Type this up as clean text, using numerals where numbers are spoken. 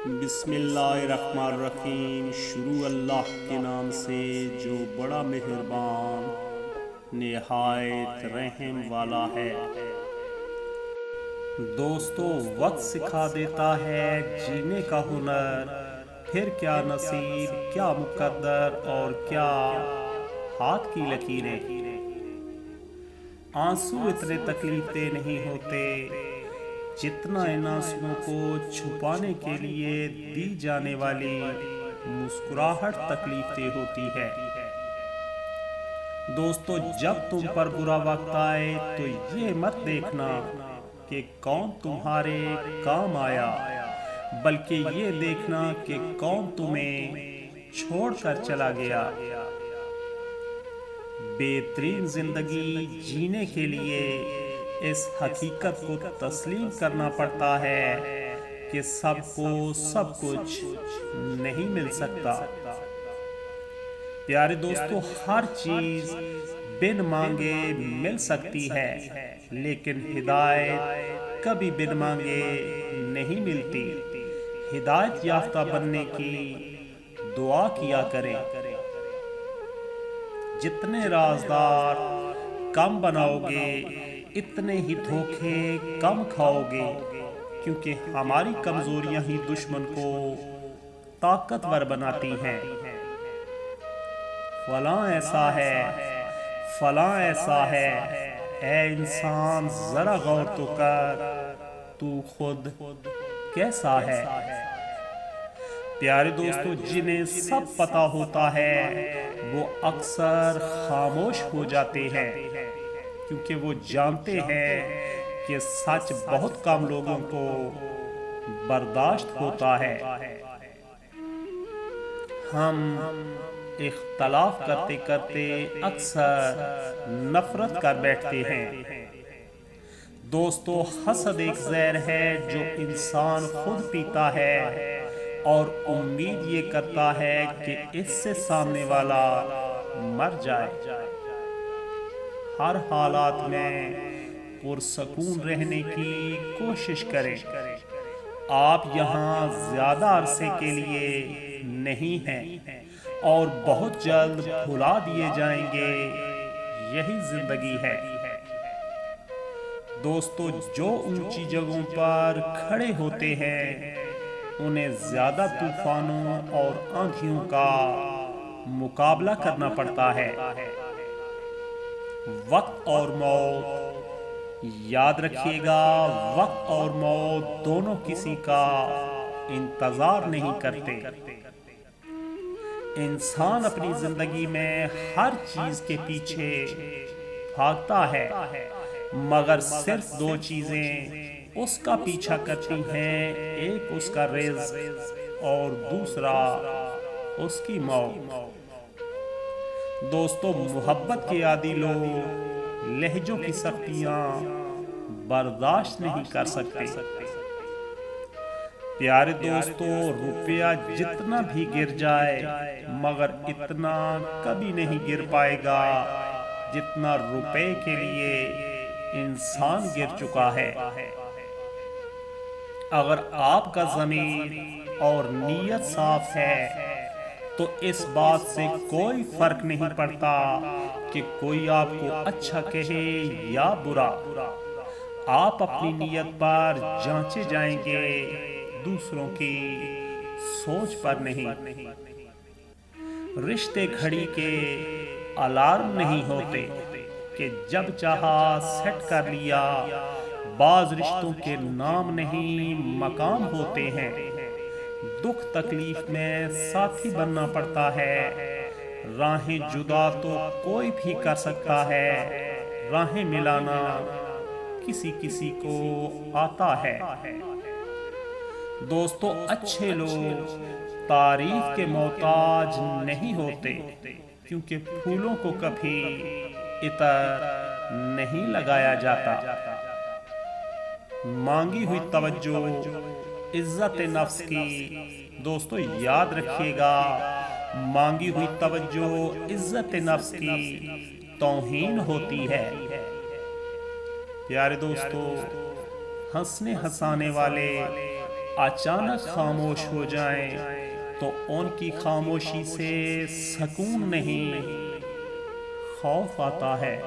بسم اللہ الرحمن الرحیم۔ شروع اللہ کے نام سے جو بڑا مہربان نہایت رحم والا ہے۔ دوستو، وقت سکھا دیتا ہے جینے کا ہنر، پھر کیا نصیب، کیا مقدر اور کیا ہاتھ کی لکیریں۔ آنسو اتنے تکلیف دہ نہیں ہوتے جتنا ان آنسوؤں کو چھپانے کے لیے دی جانے والی مسکراہٹ تکلیف دہ ہوتی ہے۔ دوستو، جب تم پر برا وقت آئے تو یہ مت دیکھنا کہ کون تمہارے کام آیا، بلکہ یہ دیکھنا کہ کون تمہیں چھوڑ کر چلا گیا۔ بہترین زندگی جینے کے لیے اس حقیقت کو تسلیم کرنا پڑتا ہے کہ سب کو سب کچھ نہیں مل سکتا۔ پیارے دوستو، ہر چیز بن مانگے مل سکتی ہے، لیکن ہدایت کبھی بن مانگے نہیں ملتی۔ ہدایت یافتہ بننے کی دعا کیا کریں۔ جتنے رازدار کم بناؤ گے اتنے ہی دھوکے کم کھاؤ گے، کیونکہ ہماری کمزوریاں ہی دشمن کو طاقتور بناتی ہیں۔ فلاں ایسا ہے، فلاں ایسا ہے، اے انسان ذرا غور تو کر، تو خود کیسا ہے۔ پیارے دوستو، جنہیں سب پتہ ہوتا ہے وہ اکثر خاموش ہو جاتے ہیں، کیونکہ وہ جانتے ہیں کہ سچ بہت کم لوگوں کو برداشت ہوتا ہے۔ ہم اختلاف کرتے کرتے اکثر نفرت کر بیٹھتے ہیں۔ دوستو، حسد ایک زہر ہے جو انسان خود پیتا ہے اور امید یہ کرتا ہے کہ اس سے سامنے والا مر جائے۔ ہر حالات میں پرسکون رہنے کی کوشش کریں۔ آپ یہاں زیادہ عرصے کے لیے نہیں ہیں اور بہت جلد بھلا دیے جائیں گے، یہی زندگی ہے۔ دوستو، جو اونچی جگہوں پر کھڑے ہوتے ہیں انہیں زیادہ طوفانوں اور آندھیوں کا مقابلہ کرنا پڑتا ہے۔ وقت اور موت یاد رکھیے گا، وقت اور موت دونوں کسی کا انتظار نہیں کرتے۔ انسان اپنی زندگی میں ہر چیز کے پیچھے بھاگتا ہے، مگر صرف دو چیزیں اس کا پیچھا کرتی ہیں، ایک اس کا رزق اور دوسرا اس کی موت۔ دوستو، محبت کے عادی لوگ لہجوں کی سختیاں برداشت نہیں کر سکتے۔ پیارے دوستو، روپیہ جتنا بھی گر جائے مگر اتنا کبھی نہیں گر پائے گا جتنا روپے کے لیے انسان گر چکا ہے۔ اگر آپ کا ضمیر اور نیت صاف ہے تو اس بات سے کوئی فرق نہیں پڑتا کہ کوئی آپ کو اچھا کہے یا برا۔ آپ اپنی نیت پر جانچے جائیں گے، دوسروں کی سوچ پر نہیں۔ رشتے گھڑی کے الارم نہیں ہوتے کہ جب چاہا سیٹ کر لیا، بعض رشتوں کے نام نہیں مقام ہوتے ہیں۔ دکھ تکلیف میں ساتھی بننا پڑتا ہے، راہیں جدا تو کوئی بھی کر سکتا ہے، راہیں ملانا کسی کسی کو آتا ہے۔ دوستو، اچھے لوگ تعریف کے محتاج نہیں ہوتے، کیونکہ پھولوں کو کبھی عطر نہیں لگایا جاتا۔ مانگی ہوئی توجہ عزت نفس کی، دوستو یاد رکھیے گا، مانگی ہوئی توجہ عزت نفس کی توہین ہوتی ہے۔ پیارے دوستو، ہنسنے ہنسانے والے اچانک خاموش ہو جائیں تو ان کی خاموشی سے سکون نہیں، خوف آتا ہے۔